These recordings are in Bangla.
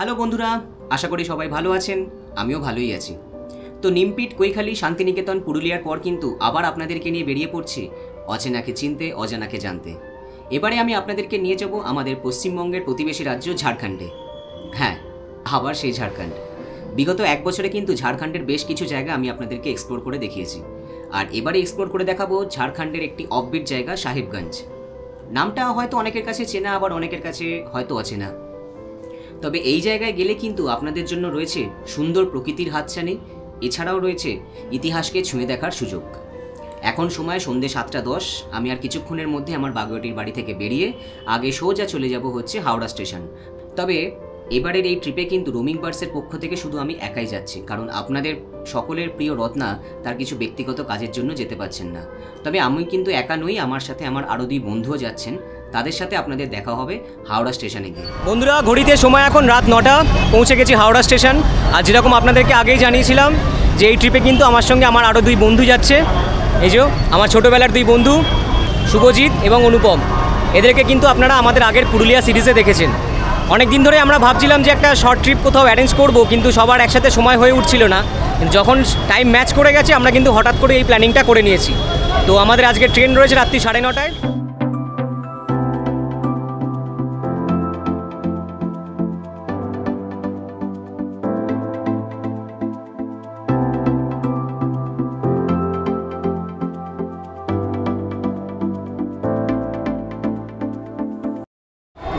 হ্যালো বন্ধুরা, আশা করি সবাই ভালো আছেন। আমিও ভালোই আছি। তো নিমপিট, কৈখালি, শান্তিনিকেতন, পুরুলিয়ার পর কিন্তু আবার আপনাদেরকে নিয়ে বেরিয়ে পড়ছি অচেনাকে চিনতে, অজানাকে জানতে। এবারে আমি আপনাদেরকে নিয়ে যাব আমাদের পশ্চিমবঙ্গের প্রতিবেশী রাজ্য ঝাড়খণ্ডে। হ্যাঁ, আবার সেই ঝাড়খণ্ড। বিগত এক বছরে কিন্তু ঝাড়খণ্ডের বেশ কিছু জায়গা আমি আপনাদেরকে এক্সপ্লোর করে দেখিয়েছি। আর এবারে এক্সপ্লোর করে দেখাবো ঝাড়খণ্ডের একটি অফবিট জায়গা সাহেবগঞ্জ। নামটা হয়তো অনেকের কাছে চেনা, আবার অনেকের কাছে হয়তো অচেনা। তবে এই জায়গায় গেলে কিন্তু আপনাদের জন্য রয়েছে সুন্দর প্রকৃতির হাতছানি, এছাড়াও রয়েছে ইতিহাসকে ছুঁয়ে দেখার সুযোগ। এখন সময় সন্ধ্যে 7:10। আমি আর কিছুক্ষণের মধ্যে আমার বাগুইআটির বাড়ি থেকে বেরিয়ে আগে সোজা চলে যাব হচ্ছে হাওড়া স্টেশন। তবে এবারের এই ট্রিপে কিন্তু রোমিং বার্ডসের পক্ষ থেকে শুধু আমি একাই যাচ্ছি, কারণ আপনাদের সকলের প্রিয় রত্না তার কিছু ব্যক্তিগত কাজের জন্য যেতে পারছেন না। তবে আমি কিন্তু একা নই, আমার সাথে আমার আরও দুই বন্ধুও যাচ্ছেন। তাদের সাথে আপনাদের দেখা হবে হাওড়া স্টেশনে গিয়ে। বন্ধুরা, ঘড়িতে সময় এখন রাত 9টা, পৌঁছে গেছি হাওড়া স্টেশন। আর যেরকম আপনাদেরকে আগেই জানিয়েছিলাম যে এই ট্রিপে কিন্তু আমার সঙ্গে আমার আরও দুই বন্ধু যাচ্ছে। এই যে আমার ছোটোবেলার দুই বন্ধু শুভজিৎ এবং অনুপম। এদেরকে কিন্তু আপনারা আমাদের আগের পুরুলিয়া সিরিজে দেখেছেন। অনেক দিন ধরে আমরা ভাবছিলাম যে একটা শর্ট ট্রিপ কোথাও অ্যারেঞ্জ করব, কিন্তু সবার একসাথে সময় হয়ে উঠছিল না। কিন্তু যখন টাইম ম্যাচ করে গেছে, আমরা কিন্তু হঠাৎ করে এই প্ল্যানিংটা করে নিয়েছি। তো আমাদের আজকে ট্রেন রয়েছে রাত্রি 9:30টায়।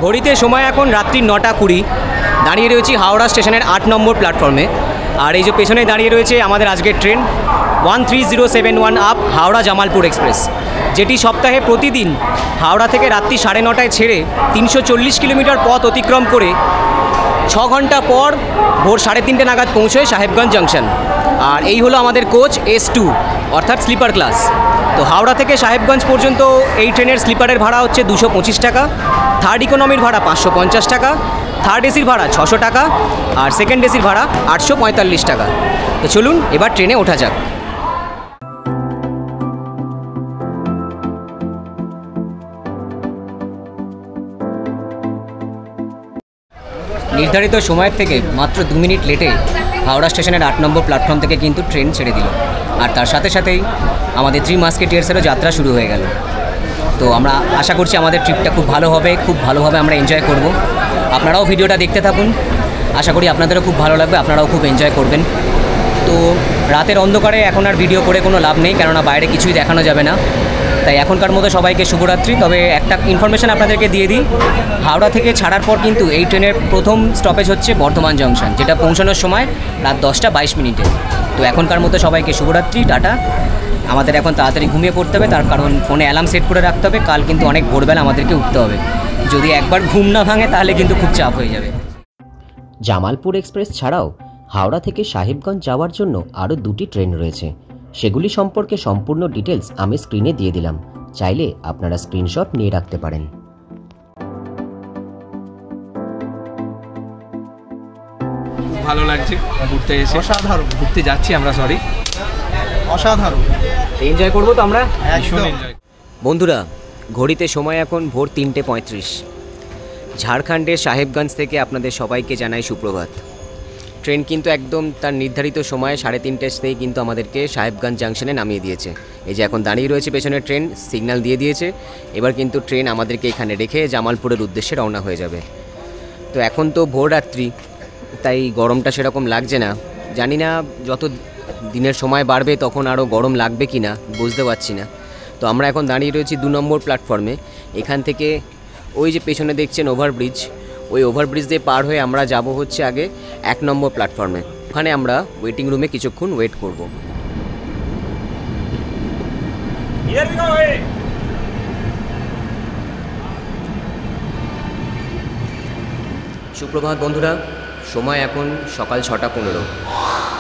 ঘড়িতে সময় এখন রাত্রি 9:20। দাঁড়িয়ে রয়েছি হাওড়া স্টেশনের 8 নম্বর প্ল্যাটফর্মে। আর এই যে পেছনে দাঁড়িয়ে রয়েছে আমাদের আজকের train 13071 up Howrah Jamalpur express, যেটি সপ্তাহে প্রতিদিন হাওড়া থেকে রাত্রি 9:30টায় ছেড়ে 340 কিলোমিটার পথ অতিক্রম করে 6 ঘন্টা পর ভোর 3:30 নাগাদ পৌঁছয় সাহেবগঞ্জ জাংশন। আর এই হলো আমাদের কোচ S2, অর্থাৎ স্লিপার ক্লাস। তো হাওড়া থেকে সাহেবগঞ্জ পর্যন্ত এই ট্রেনের স্লিপারের ভাড়া হচ্ছে 225 টাকা, থার্ড ইকোনমির ভাড়া 550 টাকা, থার্ড এসির ভাড়া 600 টাকা, আর সেকেন্ড এসির ভাড়া 845 টাকা। তো চলুন এবার ট্রেনে ওঠা যাক। নির্ধারিত সময়ের থেকে মাত্র 2 মিনিট লেটে হাওড়া স্টেশনের 8 নম্বর প্ল্যাটফর্ম থেকে কিন্তু ট্রেন ছেড়ে দিল। আর তার সাথে সাথেই আমাদের থ্রি মাস্কেটিয়ার্সেরও যাত্রা শুরু হয়ে গেল। তো আমরা আশা করছি আমাদের ট্রিপটা খুব ভালো হবে, খুব ভালোভাবে আমরা এনজয় করব। আপনারাও ভিডিওটা দেখতে থাকুন, আশা করি আপনাদেরও খুব ভালো লাগবে, আপনারাও খুব এনজয় করবেন। তো রাতের অন্ধকারে এখন আর ভিডিও করে কোনো লাভ নেই, কেননা বাইরে কিছুই দেখানো যাবে না। তাই এখনকার মতো সবাইকে শুভরাত্রি। তবে একটা ইনফরমেশান আপনাদেরকে দিয়ে দিই, হাওড়া থেকে ছাড়ার পর কিন্তু এই ট্রেনের প্রথম স্টপেজ হচ্ছে বর্ধমান জংশন, যেটা পৌঁছানোর সময় রাত 10:22। তো এখনকার মতো সবাইকে শুভরাত্রি, টাটা। আমাদের এখন তাড়াতাড়ি ঘুমিয়ে পড়তে হবে, তার কারণ ফোনে অ্যালার্ম সেট করে রাখতে হবে। কাল কিন্তু অনেক ভোরবেলা আমাদেরকে উঠতে হবে। যদি একবার ঘুম না ভাঙে তাহলে কিন্তু খুব চাপ হয়ে যাবে। জামালপুর এক্সপ্রেস ছাড়াও হাওড়া থেকে সাহেবগঞ্জ যাওয়ার জন্য আরও 2টি ট্রেন রয়েছে। সেগুলি সম্পর্কে সম্পূর্ণ ডিটেলস আমি স্ক্রিনে দিয়ে দিলাম, চাইলে আপনারা স্ক্রিনশট নিয়ে রাখতে পারেন। ভালো লাগছে ঘুরতে এসে, অসাধারণ ঘুরতে যাচ্ছি আমরা, অসাধারণ এনজয় করবো তো আমরা, ভীষণ এনজয়। বন্ধুরা, ঘড়িতে সময় এখন ভোর 3:35। ঝাড়খণ্ডের সাহেবগঞ্জ থেকে আপনাদের সবাইকে জানাই সুপ্রভাত। ট্রেন কিন্তু একদম তার নির্ধারিত সময় 3:30 কিন্তু আমাদেরকে সাহেবগঞ্জ জাংশনে নামিয়ে দিয়েছে। এই যে এখন দাঁড়িয়ে রয়েছে পেছনের ট্রেন, সিগন্যাল দিয়ে দিয়েছে। এবার কিন্তু ট্রেন আমাদেরকে এখানে রেখে জামালপুরের উদ্দেশ্যে রওনা হয়ে যাবে। তো এখন তো ভোর রাত্রি, তাই গরমটা সেরকম লাগছে না। জানি না যত দিনের সময় বাড়বে তখন আরও গরম লাগবে কি না, বুঝতে পারছি না। তো আমরা এখন দাঁড়িয়ে রয়েছি 2 নম্বর প্ল্যাটফর্মে। এখান থেকে ওই যে পেছনে দেখছেন ওভারব্রিজ, ওই ওভারব্রিজ দিয়ে পার হয়ে আমরা যাব হচ্ছে আগে 1 নম্বর প্ল্যাটফর্মে। ওখানে আমরা ওয়েটিং রুমে কিছুক্ষণ ওয়েট করব। সুপ্রভাত বন্ধুরা, সময় এখন সকাল 6:15।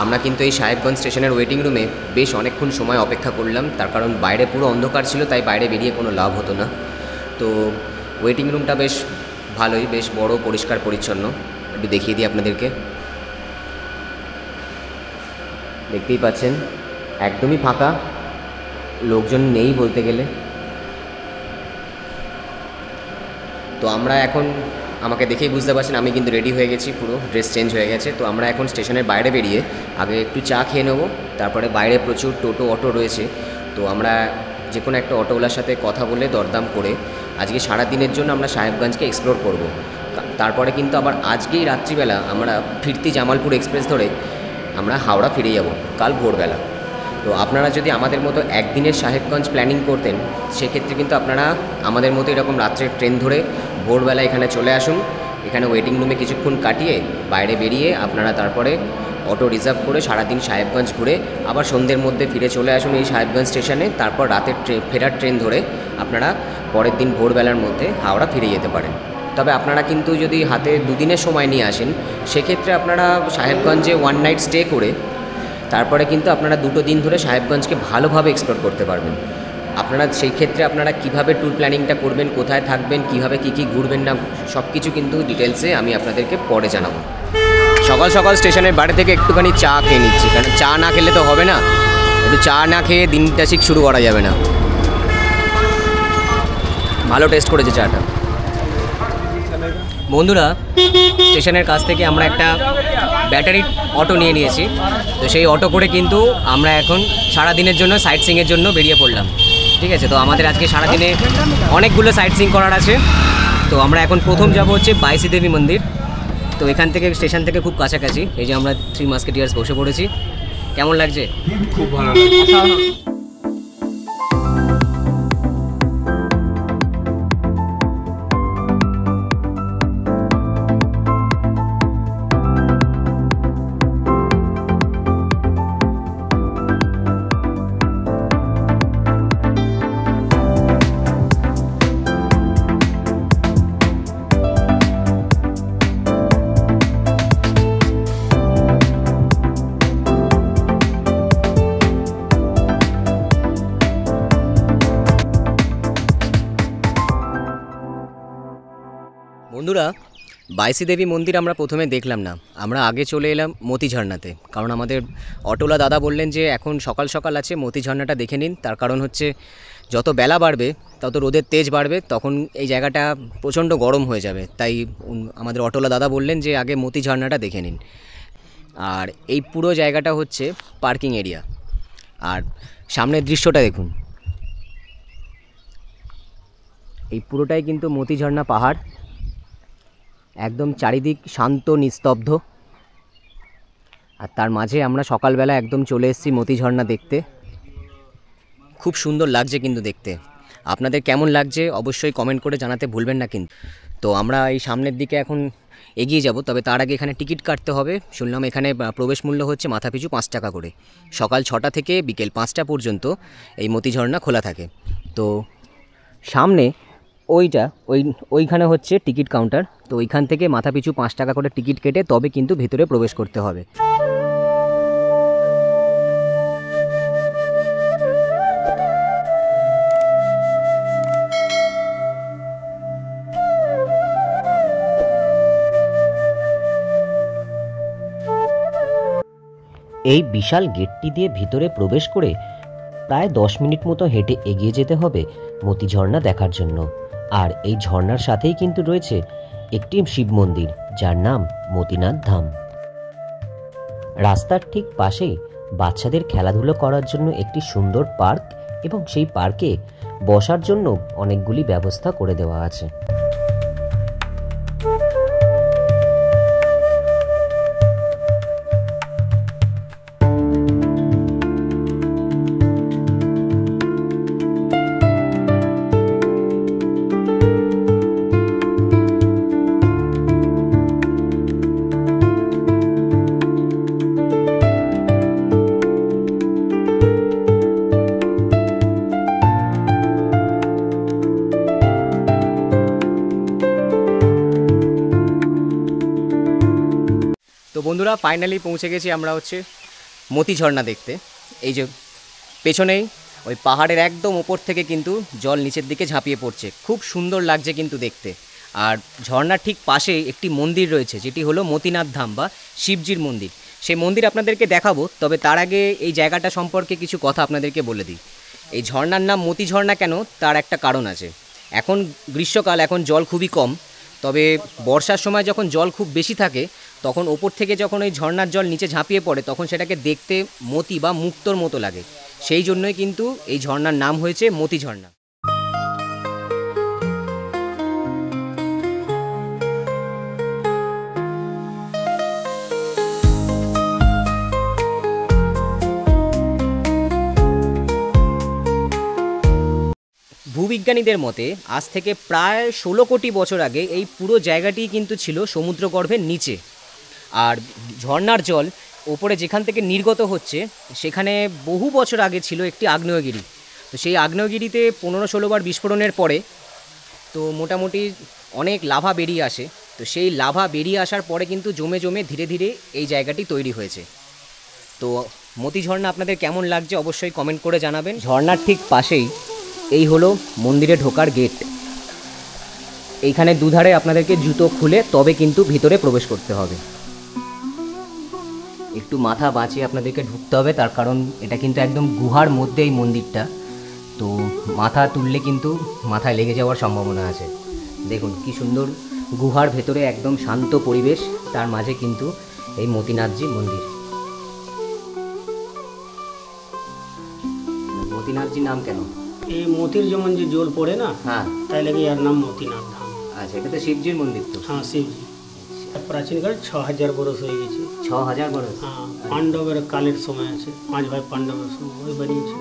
আমরা কিন্তু এই সাহেবগঞ্জ স্টেশনের ওয়েটিং রুমে বেশ অনেকক্ষণ সময় অপেক্ষা করলাম, তার কারণ বাইরে পুরো অন্ধকার ছিল, তাই বাইরে বেরিয়ে কোনো লাভ হতো না। তো ওয়েটিং রুমটা বেশ ভালোই, বেশ বড়, পরিষ্কার পরিচ্ছন্ন। একটু দেখিয়ে দিই আপনাদেরকে। দেখতেই পাচ্ছেন একদমই ফাঁকা, লোকজন নেই বলতে গেলে। তো আমরা এখন আমাকে দেখেই বুঝতে পারছেন আমি কিন্তু রেডি হয়ে গেছি, পুরো ড্রেস চেঞ্জ হয়ে গেছে। তো আমরা এখন স্টেশনের বাইরে বেরিয়ে আগে একটু চা খেয়ে নেবো, তারপরে বাইরে প্রচুর টোটো অটো রয়েছে। তো আমরা যে কোনো একটা অটোওয়ালার সাথে কথা বলে দরদাম করে আজকে সারা দিনের জন্য আমরা সাহেবগঞ্জকে এক্সপ্লোর করব। তারপরে কিন্তু আবার আজকেই রাত্রিবেলা আমরা ফিরতি জামালপুর এক্সপ্রেস ধরে আমরা হাওড়া ফিরে যাব কাল ভোরবেলা। তো আপনারা যদি আমাদের মতো একদিনের সাহেবগঞ্জ প্ল্যানিং করতেন, সেক্ষেত্রে কিন্তু আপনারা আমাদের মতো এরকম রাত্রে ট্রেন ধরে ভোরবেলা এখানে চলে আসুন। এখানে ওয়েটিং রুমে কিছুক্ষণ কাটিয়ে বাইরে বেরিয়ে আপনারা তারপরে অটো রিজার্ভ করে সারাদিন সাহেবগঞ্জ ঘুরে আবার সন্ধ্যের মধ্যে ফিরে চলে আসুন এই সাহেবগঞ্জ স্টেশনে। তারপর রাতের ফেরার ট্রেন ধরে আপনারা পরের দিন ভোরবেলার মধ্যে হাওড়া ফিরে যেতে পারেন। তবে আপনারা কিন্তু যদি হাতে দুদিনের সময় নিয়ে আসেন, সেক্ষেত্রে আপনারা সাহেবগঞ্জে ওয়ান নাইট স্টে করে তারপরে কিন্তু আপনারা 2 দিন ধরে সাহেবগঞ্জকে ভালোভাবে এক্সপ্লোর করতে পারবেন। আপনারা সেই ক্ষেত্রে আপনারা কিভাবে ট্যুর প্ল্যানিংটা করবেন, কোথায় থাকবেন, কিভাবে কী ঘুরবেন না, সব কিছু কিন্তু ডিটেলসে আমি আপনাদেরকে পরে জানাবো। সকাল সকাল স্টেশনের বাড়ি থেকে একটুখানি চা খেয়ে নিচ্ছি, কারণ চা না খেলে তো হবে না, একটু চা না খেয়ে দিনটা ঠিক শুরু করা যাবে না। ভালো টেস্ট করেছে চাটা। বন্ধুরা, স্টেশনের কাছ থেকে আমরা একটা ব্যাটারি অটো নিয়ে নিয়েছি। তো সেই অটো করে কিন্তু আমরা এখন সারা দিনের জন্য সাইট সিইংয়ের জন্য বেরিয়ে পড়লাম। ঠিক আছে, তো আমাদের আজকে সারাদিনে অনেকগুলো সাইট সিইং করার আছে। তো আমরা এখন প্রথম যাব হচ্ছে বাইসি দেবী মন্দির। তো এখান থেকে স্টেশন থেকে খুব কাছাকাছি। এই যে আমরা 3 মাস্কেটিয়ার্স বসে পড়েছি। কেমন লাগছে? খুব ভালো লাগছে। বন্ধুরা, বাইসি দেবী মন্দির আমরা প্রথমে দেখলাম না, আমরা আগে চলে এলাম মতি ঝর্ণাতে। কারণ আমাদের অটোলা দাদা বললেন যে এখন সকাল সকাল আছে, মতি ঝর্ণাটা দেখে নিন। তার কারণ হচ্ছে যত বেলা বাড়বে তত রোদের তেজ বাড়বে, তখন এই জায়গাটা প্রচণ্ড গরম হয়ে যাবে। তাই আমাদের অটোলা দাদা বললেন যে আগে মতি ঝর্ণাটা দেখে নিন। আর এই পুরো জায়গাটা হচ্ছে পার্কিং এরিয়া। আর সামনের দৃশ্যটা দেখুন, এই পুরোটাই কিন্তু মতি ঝর্ণা পাহাড়, একদম চারিদিক শান্ত নিস্তব্ধ। আর তার মাঝে আমরা সকালবেলা একদম চলে এসেছি মতি ঝর্ণা দেখতে। খুব সুন্দর লাগছে কিন্তু দেখতে। আপনাদের কেমন লাগছে অবশ্যই কমেন্ট করে জানাতে ভুলবেন না কিন্তু। তো আমরা এই সামনের দিকে এখন এগিয়ে যাব, তবে তার আগে এখানে টিকিট কাটতে হবে। শুনলাম এখানে প্রবেশ মূল্য হচ্ছে মাথাপিছু 5 টাকা করে। সকাল 6টা থেকে বিকেল 5টা পর্যন্ত এই মতি ঝর্ণা খোলা থাকে। তো সামনে ওইখানে হচ্ছে টিকিট কাউন্টার। তো ওইখান থেকে মাথাপিছু 5 টাকা করে টিকিট কেটে তবে কিন্তু ভেতরে প্রবেশ করতে হবে। এই বিশাল গেটটি দিয়ে ভিতরে প্রবেশ করে প্রায় 10 মিনিট মতো হেঁটে এগিয়ে যেতে হবে মতি ঝর্ণা দেখার জন্য। আর এই ঝর্ণার সাথেই কিন্তু রয়েছে একটি শিব মন্দির, যার নাম মতিনাথ ধাম। রাস্তার ঠিক পাশেই বাচ্চাদের খেলাধুলো করার জন্য একটি সুন্দর পার্ক এবং সেই পার্কে বসার জন্য অনেকগুলি ব্যবস্থা করে দেওয়া আছে। তো বন্ধুরা, ফাইনালি পৌঁছে গেছি আমরা হচ্ছে মতি ঝর্ণা দেখতে। এই যে পেছনেই ওই পাহাড়ের একদম ওপর থেকে কিন্তু জল নিচের দিকে ঝাঁপিয়ে পড়ছে, খুব সুন্দর লাগছে কিন্তু দেখতে। আর ঝর্ণার ঠিক পাশেই একটি মন্দির রয়েছে, যেটি হলো মতিনাথ ধাম বা শিবজির মন্দির। সেই মন্দির আপনাদেরকে দেখাবো, তবে তার আগে এই জায়গাটা সম্পর্কে কিছু কথা আপনাদেরকে বলে দিই। এই ঝর্ণার নাম মতি ঝর্ণা কেন, তার একটা কারণ আছে। এখন গ্রীষ্মকাল, এখন জল খুবই কম, তবে বর্ষার সময় যখন জল খুব বেশি থাকে তখন ওপর থেকে যখন ওই ঝর্ণার জল নিচে ঝাঁপিয়ে পড়ে তখন সেটাকে দেখতে মতি বা মুক্তোর মতো লাগে, সেই জন্যই কিন্তু এই ঝর্ণার নাম হয়েছে মতি ঝর্ণা। ভূবিজ্ঞানীদের মতে আজ থেকে প্রায় 16 কোটি বছর আগে এই পুরো জায়গাটি কিন্তু ছিল সমুদ্রগর্ভের নিচে, আর ঝর্ণার জল ওপরে যেখান থেকে নির্গত হচ্ছে সেখানে বহু বছর আগে ছিল একটি আগ্নেয়গিরি। তো সেই আগ্নেয়গিরিতে 15-16 বার বিস্ফোরণের পরে তো মোটামুটি অনেক লাভা বেরিয়ে আসে। তো সেই লাভা বেরিয়ে আসার পরে কিন্তু জমে জমে ধীরে ধীরে এই জায়গাটি তৈরি হয়েছে। তো মতি ঝর্ণা আপনাদের কেমন লাগছে অবশ্যই কমেন্ট করে জানাবেন। ঝর্ণার ঠিক পাশেই এই হলো মন্দিরে ঢোকার গেট। এইখানে দুধারে আপনাদেরকে জুতো খুলে তবে কিন্তু ভিতরে প্রবেশ করতে হবে। একটু মাথা বাঁচিয়ে আপনাদেরকে ঢুকতে হবে, তার কারণ এটা কিন্তু একদম গুহার মধ্যে এই মন্দিরটা। তো মাথা তুললে কিন্তু মাথায় লেগে যাওয়ার সম্ভাবনা আছে। দেখুন কি সুন্দর গুহার ভেতরে একদম শান্ত পরিবেশ, তার মাঝে কিন্তু এই মতিনাথজি মন্দির। মতিনাথজির নাম কেন? এই মতির যেমন যে জল পড়ে না, হ্যাঁ, তাই লাগে এর নাম মতিনাথ ধাম। আচ্ছা, এটা তো শিবজির মন্দির তো? হ্যাঁ, শিবজি। প্রাচীনকাল 6000 বরস হয়ে গেছে। 6000 বরস? হ্যাঁ, পাণ্ডবের কালের সময় আছে, 5 ভাই পাণ্ডবের সময় বানিয়েছে।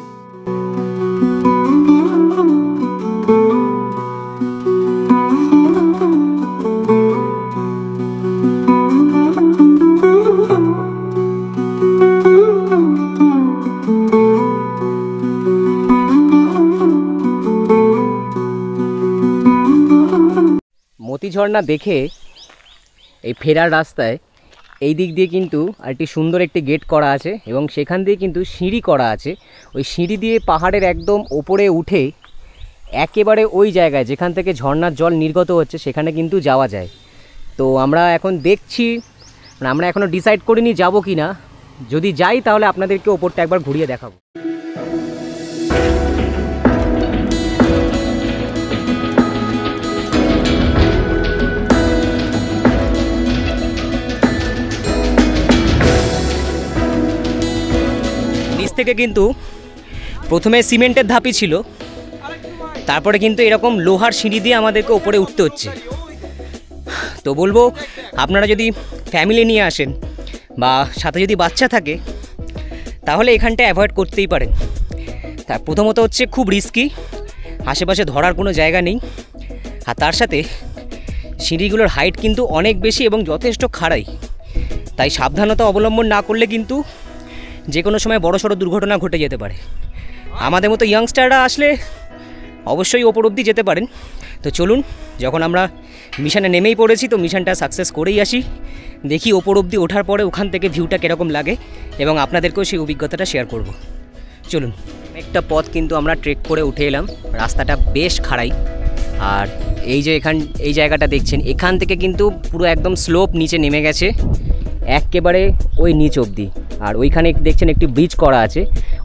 মতি ঝর্ণা দেখে এই ফেরার রাস্তায় এই দিক দিয়ে কিন্তু আরেকটি সুন্দর একটি গেট করা আছে এবং সেখান দিয়ে কিন্তু সিঁড়ি করা আছে। ওই সিঁড়ি দিয়ে পাহাড়ের একদম ওপরে উঠে একেবারে ওই জায়গায় যেখান থেকে ঝর্ণার জল নির্গত হচ্ছে সেখানে কিন্তু যাওয়া যায়। তো আমরা এখন দেখছি, আমরা এখনও ডিসাইড করিনি যাব কি না। যদি যাই তাহলে আপনাদেরকে ওপরটা একবার ঘুরিয়ে দেখাবো। থেকে কিন্তু প্রথমে সিমেন্টের ধাপি ছিল, তারপরে কিন্তু এরকম লোহার সিঁড়ি দিয়ে আমাদেরকে উপরে উঠতে হচ্ছে। তো বলবো আপনারা যদি ফ্যামিলি নিয়ে আসেন বা সাথে যদি বাচ্চা থাকে তাহলে এখানটা অ্যাভয়েড করতেই পারেন। তার প্রথমত হচ্ছে খুব রিস্কি, আশেপাশে ধরার কোনো জায়গা নেই, আর তার সাথে সিঁড়িগুলোর হাইট কিন্তু অনেক বেশি এবং যথেষ্ট খাড়াই। তাই সাবধানতা অবলম্বন না করলে কিন্তু যে কোনো সময় বড়সড় দুর্ঘটনা ঘটে যেতে পারে। আমাদের মতো ইয়াংস্টাররা আসলে অবশ্যই ওপর অবধি যেতে পারেন। তো চলুন, যখন আমরা মিশনে নেমেই পড়েছি তো মিশনটা সাকসেস করেই আসি। দেখি ওপর অবধি ওঠার পরে ওখান থেকে ভিউটা কীরকম লাগে এবং আপনাদেরকেও সেই অভিজ্ঞতাটা শেয়ার করব। চলুন, একটা পথ কিন্তু আমরা ট্রেক করে উঠে এলাম। রাস্তাটা বেশ খাড়াই, আর এই যে এই জায়গাটা দেখছেন এখান থেকে কিন্তু পুরো একদম স্লোপ নিচে নেমে গেছে একেবারে ওই নিচ অবধি। আর ওইখানে দেখছেন একটি ব্রিজ করা আছে,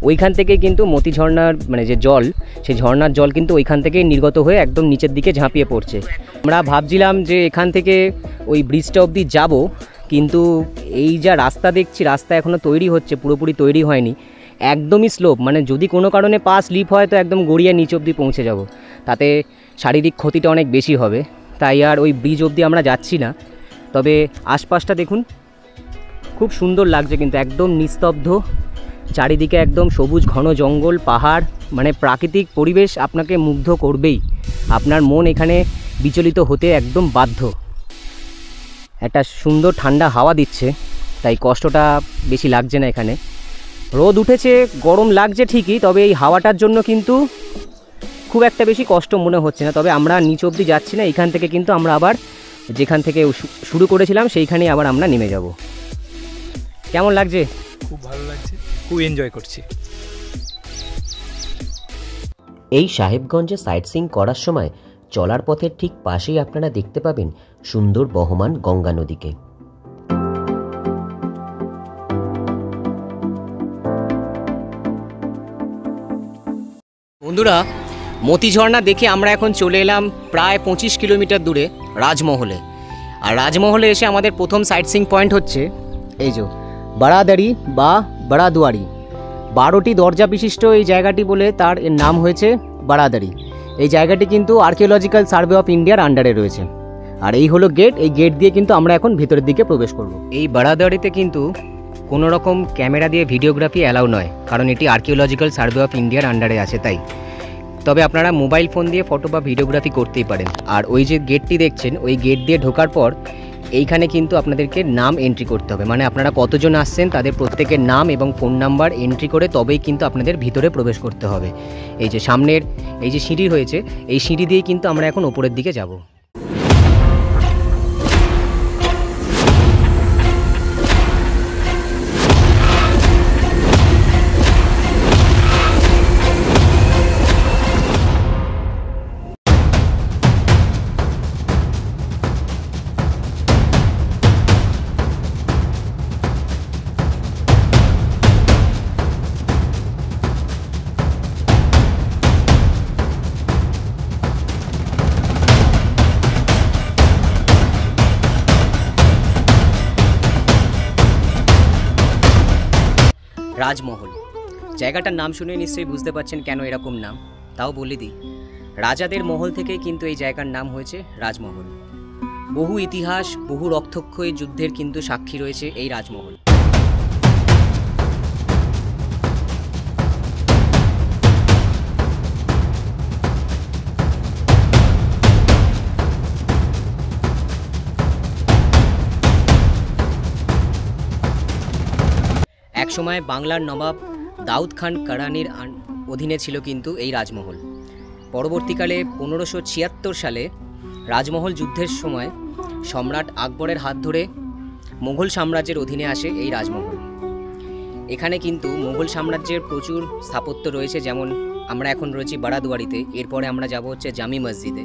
ওইখান থেকে কিন্তু মতি ঝর্ণার মানে যে জল, সেই ঝর্ণার জল কিন্তু ওইখান থেকে নির্গত হয়ে একদম নিচের দিকে ঝাঁপিয়ে পড়ছে। আমরা ভাবছিলাম যে এখান থেকে ওই ব্রিজটা অবধি যাব, কিন্তু এই যা রাস্তা দেখছি, রাস্তা এখনও তৈরি হচ্ছে, পুরোপুরি তৈরি হয়নি, একদমই স্লোপ। মানে যদি কোনো কারণে পা স্লিপ হয় তো একদম গড়িয়ে নিচ অবধি পৌঁছে যাব, তাতে শারীরিক ক্ষতিটা অনেক বেশি হবে। তাই আর ওই ব্রিজ অবধি আমরা যাচ্ছি না। তবে আশপাশটা দেখুন, খুব সুন্দর লাগছে, কিন্তু একদম নিস্তব্ধ, চারিদিকে একদম সবুজ ঘন জঙ্গল, পাহাড়, মানে প্রাকৃতিক পরিবেশ আপনাকে মুগ্ধ করবেই। আপনার মন এখানে বিচলিত হতে একদম বাধ্য। একটা সুন্দর ঠান্ডা হাওয়া দিচ্ছে, তাই কষ্টটা বেশি লাগছে না। এখানে রোদ উঠেছে, গরম লাগছে ঠিকই, তবে এই হাওয়াটার জন্য কিন্তু খুব একটা বেশি কষ্ট মনে হচ্ছে না। তবে আমরা নিচ অবধি যাচ্ছি না, এখান থেকে কিন্তু আমরা আবার যেখান থেকে শুরু করেছিলাম সেইখানেই আবার আমরা নেমে যাব। কেমন লাগছে? খুব ভালো লাগছে, খুব এনজয় করছি। এই সাহেবগঞ্জে সাইট সিইং করার সময় চলার পথের ঠিক পাশেই আপনারা দেখতে পাবেন সুন্দর বহমান গঙ্গা নদীকে। বন্ধুরা, মতিঝর্ণা দেখে আমরা এখন চলে এলাম প্রায় 25 কিলোমিটার দূরে রাজমহলে। আর রাজমহলে এসে আমাদের প্রথম সাইট সিইং পয়েন্ট হচ্ছে এই যে বারাদারি বা বারাদুয়ারি। 12টি দরজা বিশিষ্ট এই জায়গাটি বলে তার এর নাম হয়েছে বারাদারি। এই জায়গাটি কিন্তু আর্কিওলজিক্যাল সার্ভে অফ ইন্ডিয়ার আন্ডারে রয়েছে। আর এই হলো গেট, এই গেট দিয়ে কিন্তু আমরা এখন ভিতরের দিকে প্রবেশ করব। এই বারাদারিতে কিন্তু কোনো রকম ক্যামেরা দিয়ে ভিডিওগ্রাফি অ্যালাউ নয়, কারণ এটি আর্কিওলজিক্যাল সার্ভে অফ ইন্ডিয়ার আন্ডারে আছে তাই। তবে আপনারা মোবাইল ফোন দিয়ে ফটো বা ভিডিওগ্রাফি করতেই পারেন। আর ওই যে গেটটি দেখছেন, ওই গেট দিয়ে ঢোকার পর এইখানে কিন্তু আপনাদেরকে নাম এন্ট্রি করতে হবে, মানে আপনারা কতজন আসছেন তাদের প্রত্যেকের নাম এবং ফোন নাম্বার এন্ট্রি করে তবেই কিন্তু আপনাদের ভিতরে প্রবেশ করতে হবে। এই যে সামনের এই যে সিঁড়ি হয়েছে, এই সিঁড়ি দিয়েই কিন্তু আমরা এখন ওপরের দিকে যাব। রাজমহল জায়গাটার নাম শুনে নিশ্চয়ই বুঝতে পারছেন কেন এরকম নাম। তাও বলে দিই, রাজাদের মহল থেকেই কিন্তু এই জায়গার নাম হয়েছে রাজমহল। বহু ইতিহাস, বহু রক্তক্ষয়ী যুদ্ধের কিন্তু সাক্ষী রয়েছে এই রাজমহল। একসময় বাংলার নবাব দাউদ খান কারানির অধীনে ছিল কিন্তু এই রাজমহল। পরবর্তীকালে 1576 সালে রাজমহল যুদ্ধের সময় সম্রাট আকবরের হাত ধরে মুঘল সাম্রাজ্যের অধীনে আসে এই রাজমহল। এখানে কিন্তু মুঘল সাম্রাজ্যের প্রচুর স্থাপত্য রয়েছে, যেমন আমরা এখন রয়েছি বারাদুয়ারিতে, এরপরে আমরা যাব হচ্ছে জামি মসজিদে।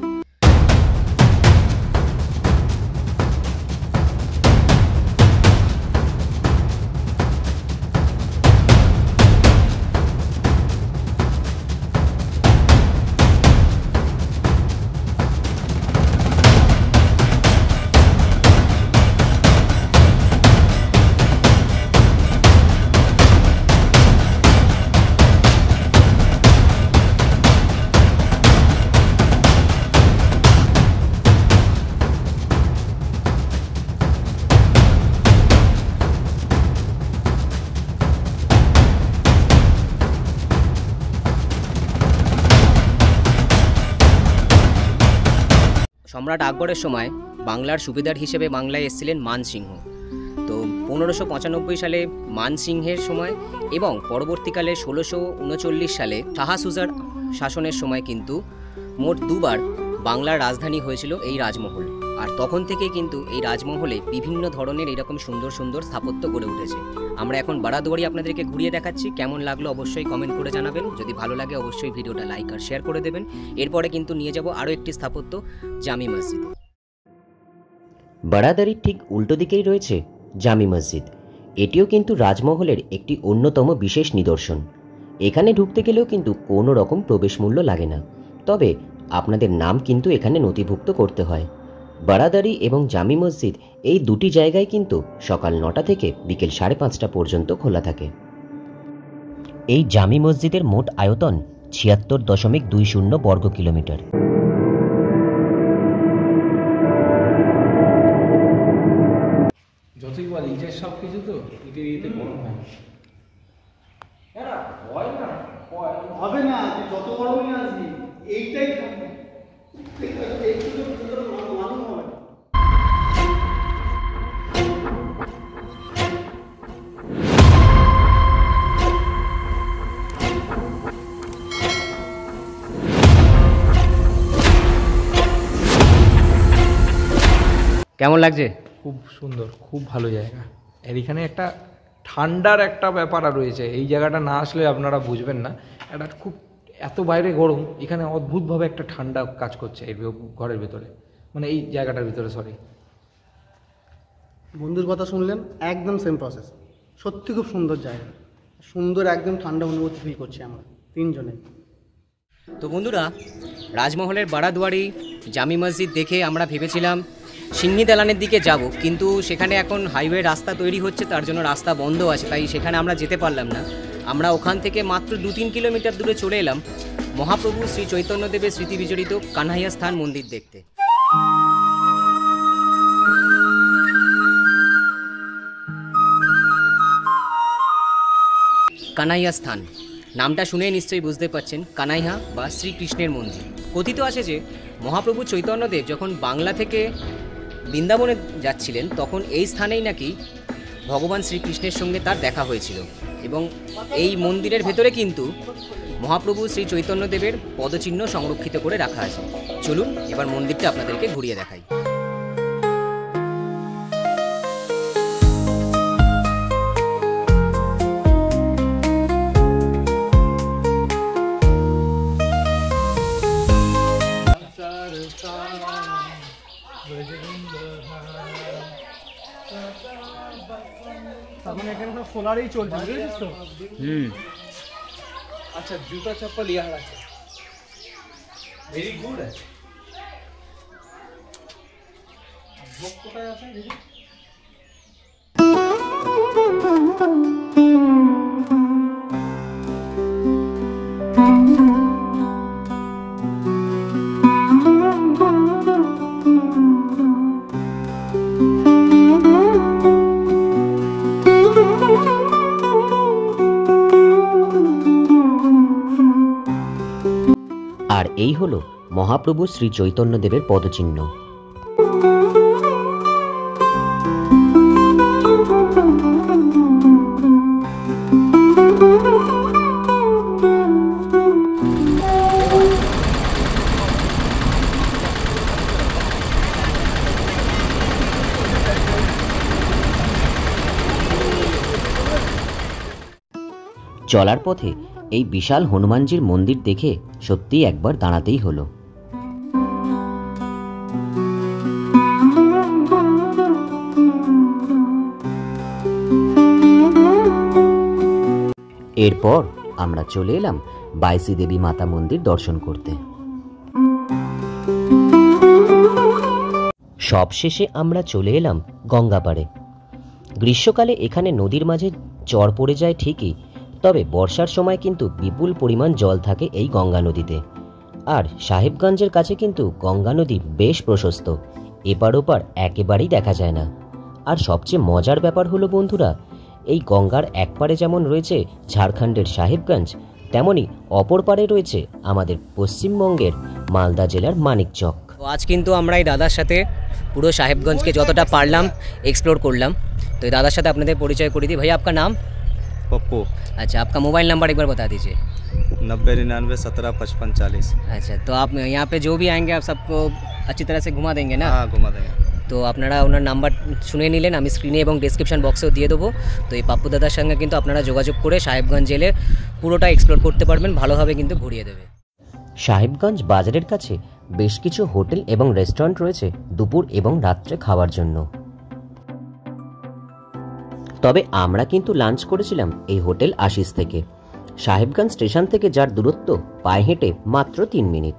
সম্রাট আকবরের সময় বাংলার সুবেদার হিসেবে বাংলায় এসেছিলেন মানসিংহ। তো 1595 সালে মানসিংহের সময় এবং পরবর্তীকালে 1639 সালে শাহ সুজার শাসনের সময় কিন্তু মোট দুবার বাংলার রাজধানী হয়েছিল এই রাজমহল। আর তখন থেকে কিন্তু এই রাজমহলে বিভিন্ন ধরনের এরকম সুন্দর সুন্দর স্থাপত্য গড়ে উঠেছে। আমরা এখন বারাদুয়ারি আপনাদেরকে ঘুরিয়ে দেখাচ্ছি। কেমন লাগলো অবশ্যই কমেন্ট করে জানাবেন। যদি ভালো লাগে অবশ্যই ভিডিওটা লাইক আর শেয়ার করে দেবেন। এরপরে কিন্তু নিয়ে যাব আরও একটি স্থাপত্য, জামি মসজিদ। বারাদারির ঠিক উল্টো দিকেই রয়েছে জামি মসজিদ। এটিও কিন্তু রাজমহলের একটি অন্যতম বিশেষ নিদর্শন। এখানে ঢুকতে গেলেও কিন্তু কোনো রকম প্রবেশ মূল্য লাগে না, তবে আপনাদের নাম কিন্তু এখানে নথিভুক্ত করতে হয়। বারাদারি এবং জামি মসজিদ এই দুটি জায়গায় কিন্তু সকাল 9টা থেকে বিকেল 5:30 পর্যন্ত খোলা থাকে। এই জামি মসজিদের মোট আয়তন 76.20 বর্গ কিলোমিটার। যতই বল ইটের সব কিছু তো ইটের ইয়েতে গরম হয় হবে না, তুই যত গরমই আসবি এইটাই থাকবে। কেমন লাগছে? খুব সুন্দর, খুব ভালো জায়গা। এর এখানে একটা ঠান্ডার একটা ব্যাপার রয়েছে, এই জায়গাটা না আসলে আপনারা বুঝবেন না। একটা খুব এত বাইরে গরম, এখানে অদ্ভুতভাবে একটা ঠান্ডা কাজ করছে এই ঘরের ভেতরে, মানে এই জায়গাটার ভিতরে। সরি, বন্ধুর কথা শুনলেন, একদম সেম প্রসেস। সত্যি খুব সুন্দর জায়গা, সুন্দর একদম ঠান্ডা অনুভূতি ফিল করছি আমরা তিনজনে। তো বন্ধুরা, রাজমহলের বারাদুয়ারি জামি মসজিদ দেখে আমরা ভেবেছিলাম সিংহি দালানের দিকে যাব, কিন্তু সেখানে এখন হাইওয়ে রাস্তা তৈরি হচ্ছে, তার জন্য রাস্তা বন্ধ আছে, তাই সেখানে আমরা যেতে পারলাম না। আমরা ওখান থেকে মাত্র 2-3 কিলোমিটার দূরে চলে এলাম মহাপ্রভু শ্রী চৈতন্যদেবের স্মৃতি বিজড়িত কানহাইয়া স্থান মন্দির দেখতে। কানাইয়া স্থান নামটা শুনে নিশ্চয়ই বুঝতে পারছেন, কানাইয়া বা শ্রীকৃষ্ণের মন্দির। কথিত আছে যে মহাপ্রভু চৈতন্যদেব যখন বাংলা থেকে বৃন্দাবনে যাচ্ছিলেন, তখন এই স্থানেই নাকি ভগবান শ্রীকৃষ্ণের সঙ্গে তার দেখা হয়েছিল, এবং এই মন্দিরের ভেতরে কিন্তু মহাপ্রভু শ্রী চৈতন্যদেবের পদচিহ্ন সংরক্ষিত করে রাখা আছে। চলুন এবার মন্দিরটা আপনাদেরকে ঘুরিয়ে দেখাই। এখানে সব সোলারেই চলছে, বুঝেছিস তো? আচ্ছা, জুতা চপ্পল ইয়ার আছে, ভেরি গুড আছে। ভোগ কোথায় আছে দেখি। আর এই হলো মহাপ্রভু শ্রী চৈতন্যদেবের পদচিহ্ন। চলার পথে এই বিশাল হনুমানজির মন্দির দেখে সত্যিই একবার দাঁড়াতেই হলো। এরপর আমরা চলে এলাম বাইসি দেবী মাতা মন্দির দর্শন করতে। সবশেষে আমরা চলে এলাম গঙ্গাপাড়ে। গ্রীষ্মকালে এখানে নদীর মাঝে চর পড়ে যায় ঠিকই, তবে বর্ষার সময় কিন্তু বিপুল পরিমাণ জল থাকে এই গঙ্গা নদীতে। আর সাহেবগঞ্জের কাছে কিন্তু গঙ্গা নদী বেশ প্রশস্ত, এপার ওপার একেবারেই দেখা যায় না। আর সবচেয়ে মজার ব্যাপার হলো বন্ধুরা, এই গঙ্গার একপারে যেমন রয়েছে ঝাড়খণ্ডের সাহেবগঞ্জ, তেমনি অপর পারে রয়েছে আমাদের পশ্চিমবঙ্গের মালদা জেলার মানিকচক। তো আজ কিন্তু আমরা এই দাদার সাথে পুরো সাহেবগঞ্জকে যতটা পারলাম এক্সপ্লোর করলাম। তো এই দাদার সাথে আপনাদের পরিচয় করে দিই। ভাইয়া, आपका नाम? पप्पू। अच्छा, आपका मोबाइल नंबर एक बार बता दीजिए। 9099175540। अच्छा, तो आप यहाँ पे जो भी आएंगे आप सबको अच्छी तरह से घुमा देंगे ना? हाँ, घुमा देंगे। তো আপনারা ওনার নাম্বার শুনে নিলেন, আমি স্ক্রিনে এবং ডেসক্রিপশন বক্সেও দিয়ে দেবো। তো এই পাপ্পু দাদার সঙ্গে কিন্তু আপনারা যোগাযোগ করে সাহেবগঞ্জ জেলে পুরোটা এক্সপ্লোর করতে পারবেন, ভালোভাবে কিন্তু ঘুরিয়ে দেবে। সাহেবগঞ্জ বাজারের কাছে বেশ কিছু হোটেল এবং রেস্টুরেন্ট রয়েছে দুপুর এবং রাত্রে খাওয়ার জন্য। তবে আমরা কিন্তু লাঞ্চ করেছিলাম এই হোটেল আশিস থেকে। সাহেবগঞ্জ স্টেশন থেকে যার দূরত্ব পায়ে হেঁটে মাত্র 3 মিনিট।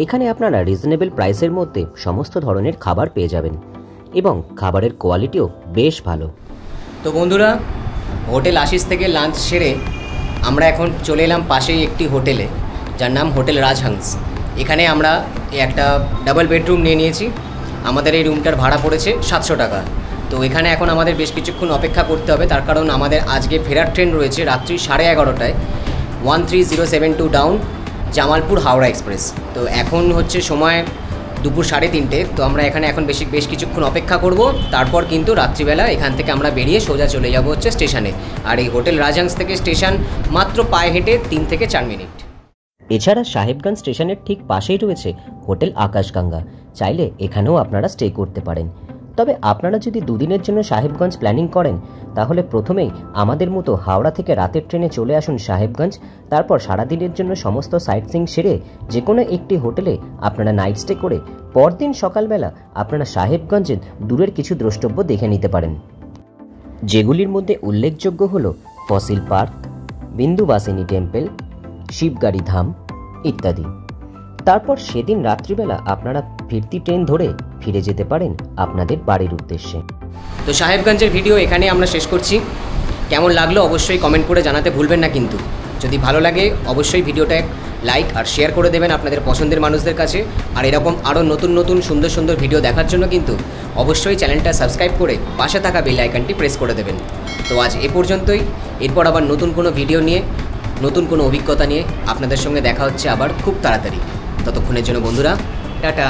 এখানে আপনারা রিজনেবল প্রাইসের মধ্যে সমস্ত ধরনের খাবার পেয়ে যাবেন এবং খাবারের কোয়ালিটিও বেশ ভালো। তো বন্ধুরা, হোটেল আশিস থেকে লাঞ্চ সেরে আমরা এখন চলে এলাম পাশেই একটি হোটেলে, যার নাম হোটেল রাজহংস। এখানে আমরা একটা ডাবল বেডরুম নিয়ে নিয়েছি। আমাদের এই রুমটার ভাড়া পড়েছে 700 টাকা। তো এখানে এখন আমাদের বেশ কিছুক্ষণ অপেক্ষা করতে হবে, তার কারণ আমাদের আজকে ফেরার ট্রেন রয়েছে রাত্রি 11:30টায় 13072 ডাউন জামালপুর হাওড়া এক্সপ্রেস। তো এখন হচ্ছে সময় দুপুর 3:30। তো আমরা এখানে এখন বেশ কিছুক্ষণ অপেক্ষা করব, তারপর কিন্তু রাত্রিবেলা এখান থেকে আমরা বেরিয়ে সোজা চলে যাব হচ্ছে স্টেশনে। আর এই হোটেল রাজহংস থেকে স্টেশন মাত্র পায়ে হেঁটে 3 থেকে 4 মিনিট। এছাড়া সাহেবগঞ্জ স্টেশনের ঠিক পাশেই রয়েছে হোটেল আকাশগঙ্গা, চাইলে এখানেও আপনারা স্টে করতে পারেন। তবে আপনারা যদি দুদিনের জন্য সাহেবগঞ্জ প্ল্যানিং করেন, তাহলে প্রথমেই আমাদের মতো হাওড়া থেকে রাতের ট্রেনে চলে আসুন সাহেবগঞ্জ। তারপর সারাদিনের জন্য সমস্ত সাইট সিইং সেরে যে কোনো একটি হোটেলে আপনারা নাইট স্টে করে পরদিন সকালবেলা আপনারা সাহেবগঞ্জের দূরের কিছু দ্রষ্টব্য দেখে নিতে পারেন, যেগুলির মধ্যে উল্লেখযোগ্য হল ফসিল পার্ক, বিন্দুবাসিনী টেম্পল, শিবগাড়ি ধাম, ইত্যাদি। তারপর সেদিন রাত্রিবেলা আপনারা ফিরতি ট্রেন ধরে ফিরে যেতে পারেন আপনাদের বাড়ির উদ্দেশ্যে। তো সাহেবগঞ্জের ভিডিও এখানে আমরা শেষ করছি। কেমন লাগলো অবশ্যই কমেন্ট করে জানাতে ভুলবেন না কিন্তু। যদি ভালো লাগে অবশ্যই ভিডিওটা লাইক আর শেয়ার করে দেবেন আপনাদের পছন্দের মানুষদের কাছে। আর এরকম আরও নতুন নতুন সুন্দর সুন্দর ভিডিও দেখার জন্য কিন্তু অবশ্যই চ্যানেলটা সাবস্ক্রাইব করে পাশে থাকা বেল আইকনটি প্রেস করে দেবেন। তো আজ এ পর্যন্তই। এরপর আবার নতুন কোনো ভিডিও নিয়ে, নতুন কোনো অভিজ্ঞতা নিয়ে আপনাদের সঙ্গে দেখা হচ্ছে আবার খুব তাড়াতাড়ি। ততক্ষণের জন্য বন্ধুরা, টাটা।